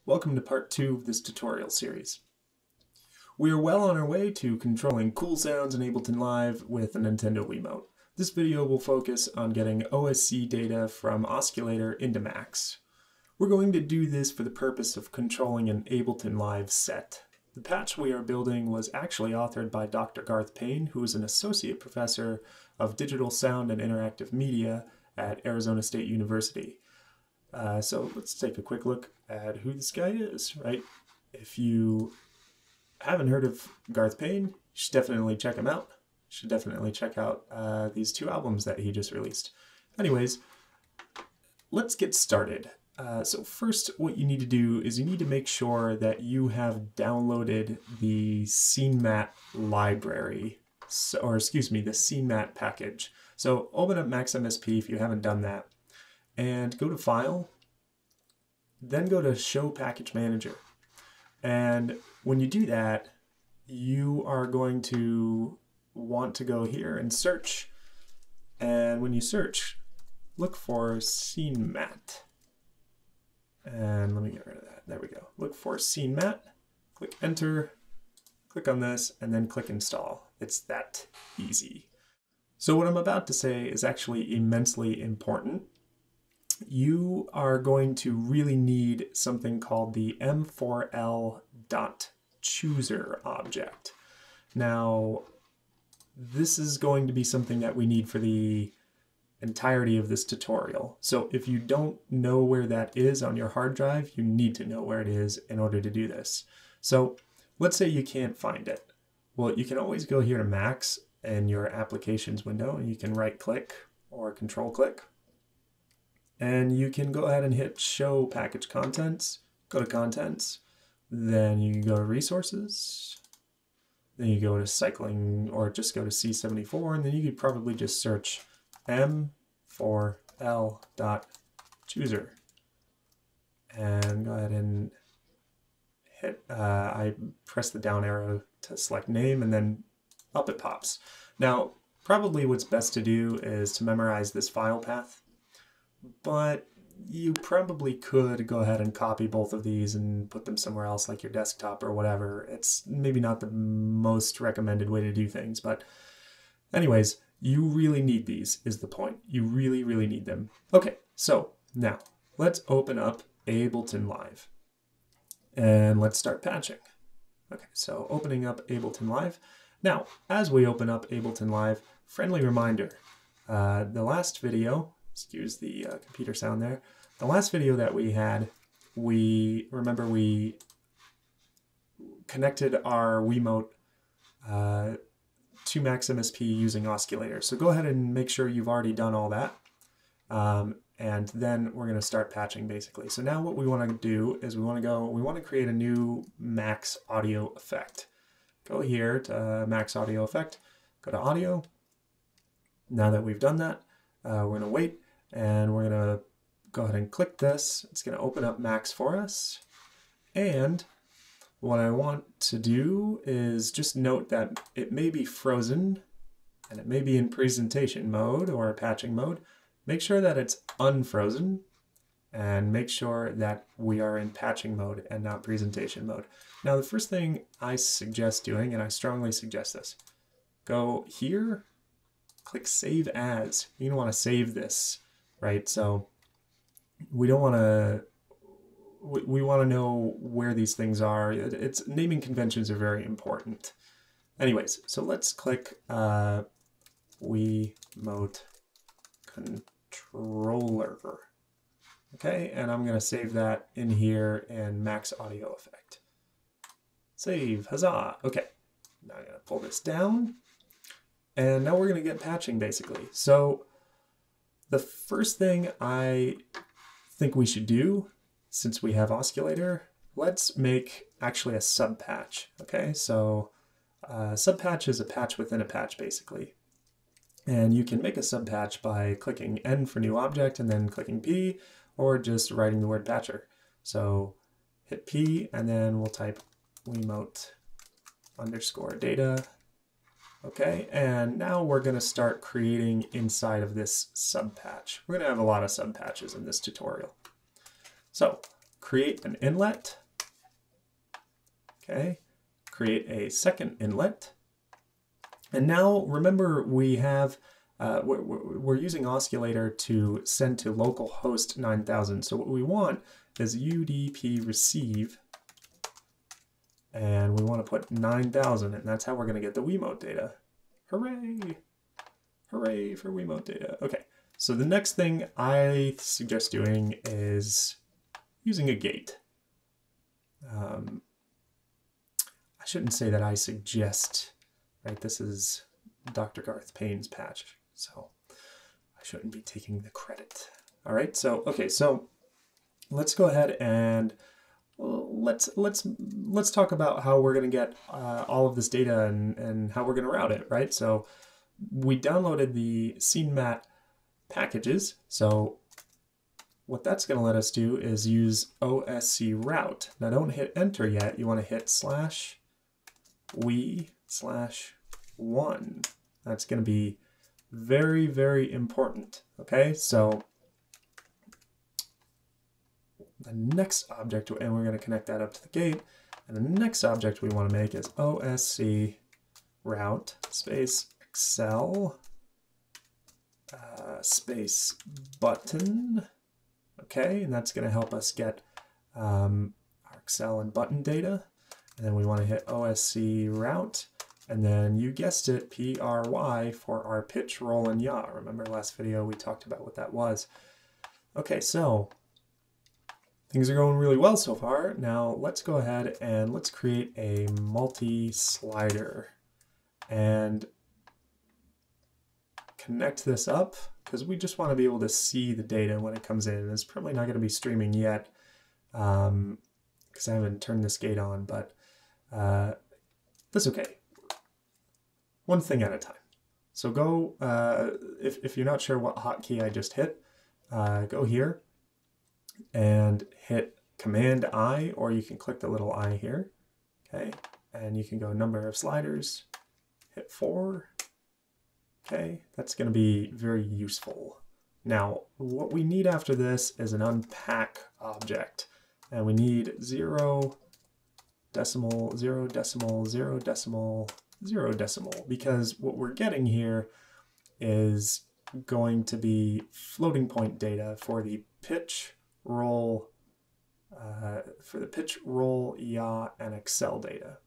Welcome to part 2 of this tutorial series. We are well on our way to controlling cool sounds in Ableton Live with a Nintendo Wiimote. This video will focus on getting OSC data from Oscillator into Max. We're going to do this for the purpose of controlling an Ableton Live set. The patch we are building was actually authored by Dr. Garth Payne, who is an associate professor of digital sound and interactive media at Arizona State University. So let's take a quick look at who this guy is, right? If you haven't heard of Garth Payne, you should definitely check him out. You should definitely check out these 2 albums that he just released. Anyways, let's get started. So first, what you need to do is you need to make sure that you have downloaded the SceneMat library, or excuse me, the SceneMat package. So open up MaxMSP if you haven't done that, and go to File, then go to Show Package Manager. And when you do that, you are going to want to go here and search. And when you search, look for SceneMat. And let me get rid of that. There we go. Look for SceneMat, click Enter, click on this, and then click Install. It's that easy. So what I'm about to say is actually immensely important. You are going to really need something called the m4l.chooser object. Now, this is going to be something that we need for the entirety of this tutorial. So if you don't know where that is on your hard drive, you need to know where it is in order to do this. So let's say you can't find it. Well, you can always go here to Max in your applications window, and you can right click or control click. And you can go ahead and hit Show Package Contents, go to Contents, then you can go to Resources, then you go to Cycling, or just go to C74, and then you could probably just search m4l.chooser. And go ahead and hit, I press the down arrow to select name, and then up it pops. Now, probably what's best to do is to memorize this file path. But you probably could go ahead and copy both of these and put them somewhere else, like your desktop or whatever. It's maybe not the most recommended way to do things, but anyways, you really need these, is the point. You really, really need them. Okay, so now let's open up Ableton Live and let's start patching. Okay, so opening up Ableton Live. Now, as we open up Ableton Live, friendly reminder, the last video, excuse the computer sound there. The last video that we had, remember we connected our Wiimote to MaxMSP using Oscillator. So go ahead and make sure you've already done all that. And then we're going to start patching basically. So now what we want to do is we want to create a new Max Audio effect. Go here to Max Audio Effect, go to Audio. Now that we've done that, we're going to wait. And we're going to go ahead and click this. It's going to open up Max for us. And what I want to do is just note that it may be frozen and it may be in presentation mode or patching mode. Make sure that it's unfrozen and make sure that we are in patching mode and not presentation mode. Now, the first thing I suggest doing, and I strongly suggest this, go here, click Save As. You're going to want to save this. Right, so we don't want to. We want to know where these things are. It's naming conventions are very important. Anyways, so let's click Wiimote controller. Okay, and I'm going to save that in here in Max Audio Effect. Save, huzzah! Okay, now I'm going to pull this down, and now we're going to get patching basically. So the first thing I think we should do, since we have Oscillator, let's make actually a sub-patch, okay? So sub-patch is a patch within a patch, basically. And you can make a sub-patch by clicking N for new object and then clicking P, or just writing the word patcher. So hit P, and then we'll type Wiimote_data. Okay, and now we're going to start creating inside of this sub-patch. We're going to have a lot of sub-patches in this tutorial. So create an inlet. Okay, create a second inlet. And now remember we have, we're using oscillator to send to localhost 9000. So what we want is UDP receive, and we want to put 9000, and that's how we're going to get the Wiimote data. Hooray! Hooray for Wiimote data. Okay, so the next thing I suggest doing is using a gate. I shouldn't say that I suggest, right? This is Dr. Garth Payne's patch, so I shouldn't be taking the credit. All right, so okay, so let's go ahead and let's talk about how we're going to get all of this data and how we're going to route it, right? So we downloaded the SceneMat packages. So what that's going to let us do is use OSC route. Now don't hit enter yet. You want to hit /we/1. That's going to be very, very important. Okay, so the next object, and we're going to connect that up to the gate, and the next object we want to make is OSC route space Excel space button. Okay, and that's going to help us get our Excel and button data. And then we want to hit OSC route, and then you guessed it, PRY for our pitch, roll, and yaw. Remember last video we talked about what that was. Okay, so things are going really well so far. Now let's go ahead and let's create a multi-slider and connect this up, because we just want to be able to see the data when it comes in. It's probably not going to be streaming yet because I haven't turned this gate on, but that's okay. One thing at a time. So go, if you're not sure what hotkey I just hit, go here and hit Command I, or you can click the little I here, okay? And you can go number of sliders, hit 4. Okay, that's going to be very useful. Now, what we need after this is an unpack object, and we need 0 decimal, 0 decimal, 0 decimal, 0 decimal, because what we're getting here is going to be floating point data for the pitch, roll, yaw, and Excel data.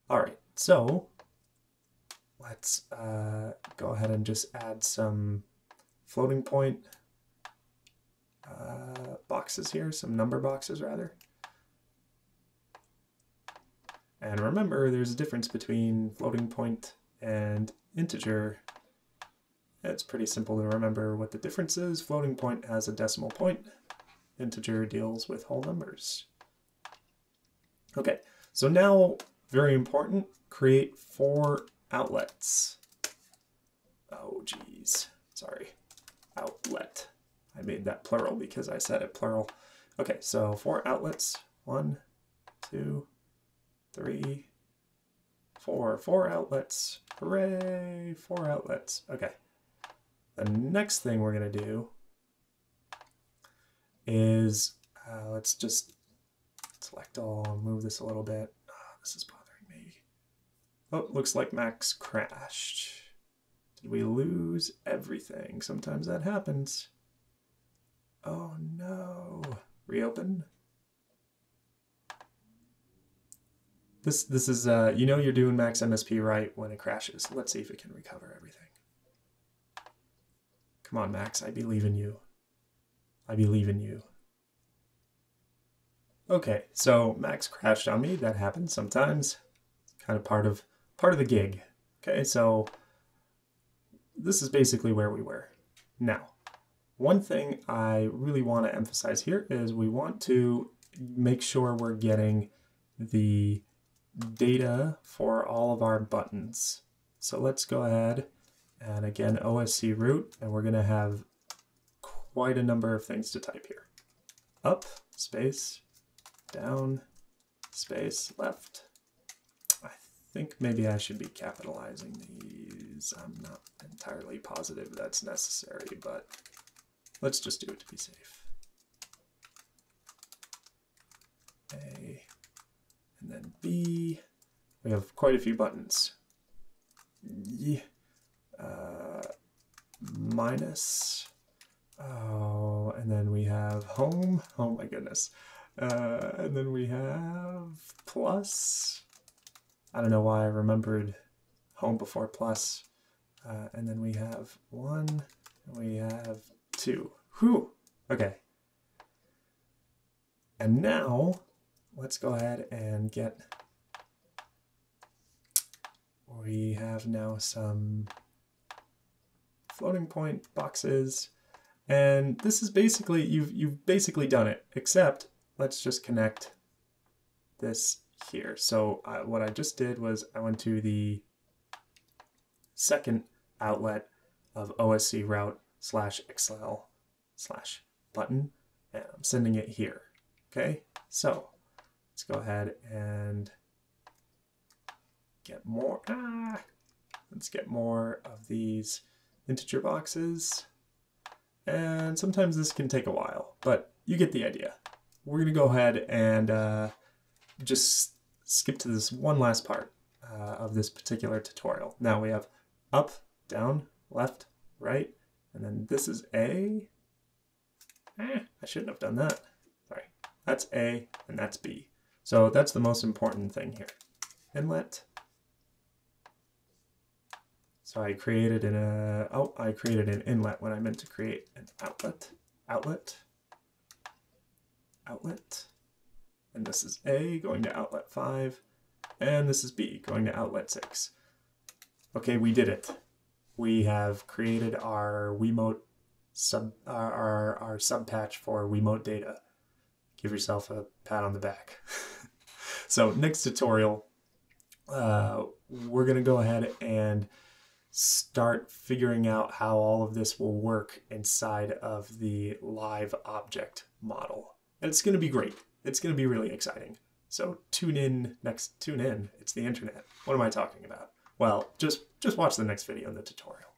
All right, so let's go ahead and just add some floating point boxes here, some number boxes rather. And remember, there's a difference between floating point and integer. It's pretty simple to remember what the difference is. Floating point has a decimal point. Integer deals with whole numbers. Okay, so now, very important, create 4 outlets. Oh, geez, sorry, outlet. I made that plural because I said it plural. Okay, so 4 outlets, 1, 2, 3, 4. 4 outlets, hooray, 4 outlets. Okay, the next thing we're gonna do is, let's just select all, move this a little bit. Oh, this is bothering me. Oh, looks like Max crashed. Did we lose everything? Sometimes that happens. Oh no. Reopen. This is, you know you're doing Max MSP right when it crashes. Let's see if it can recover everything. Come on, Max, I believe in you. I believe in you. Okay, so Max crashed on me. That happens sometimes. Kind of part of the gig. Okay, so this is basically where we were. Now, one thing I really want to emphasize here is we want to make sure we're getting the data for all of our buttons. So let's go ahead and again OSC root, and we're going to have quite a number of things to type here. Up, space, down, space, left. I think maybe I should be capitalizing these. I'm not entirely positive that's necessary, but let's just do it to be safe. A, and then B. We have quite a few buttons. Minus. Oh, and then we have home. Oh my goodness. And then we have plus. I don't know why I remembered home before plus. And then we have 1, and we have 2. Whew. Okay. And now, let's go ahead and get, we have now some floating point boxes. And this is basically, you've basically done it, except let's just connect this here. So what I just did was I went to the second outlet of OSC route /excel/button, and I'm sending it here. Okay, so let's go ahead and get more. Let's get more of these integer boxes. And sometimes this can take a while, but you get the idea. We're going to go ahead and just skip to this one last part of this particular tutorial. Now we have up, down, left, right, and then this is A. I shouldn't have done that. Sorry. That's A, and that's B. So that's the most important thing here. Inlet. So I created I created an inlet when I meant to create an outlet. Outlet. And this is A going to outlet 5, and this is B going to outlet 6. Okay, we did it. We have created our Wiimote our subpatch for Wiimote Data. Give yourself a pat on the back. So next tutorial, we're going to go ahead and start figuring out how all of this will work inside of the live object model. And it's going to be great. It's going to be really exciting. So tune in. It's the internet. What am I talking about? Well, just watch the next video in the tutorial.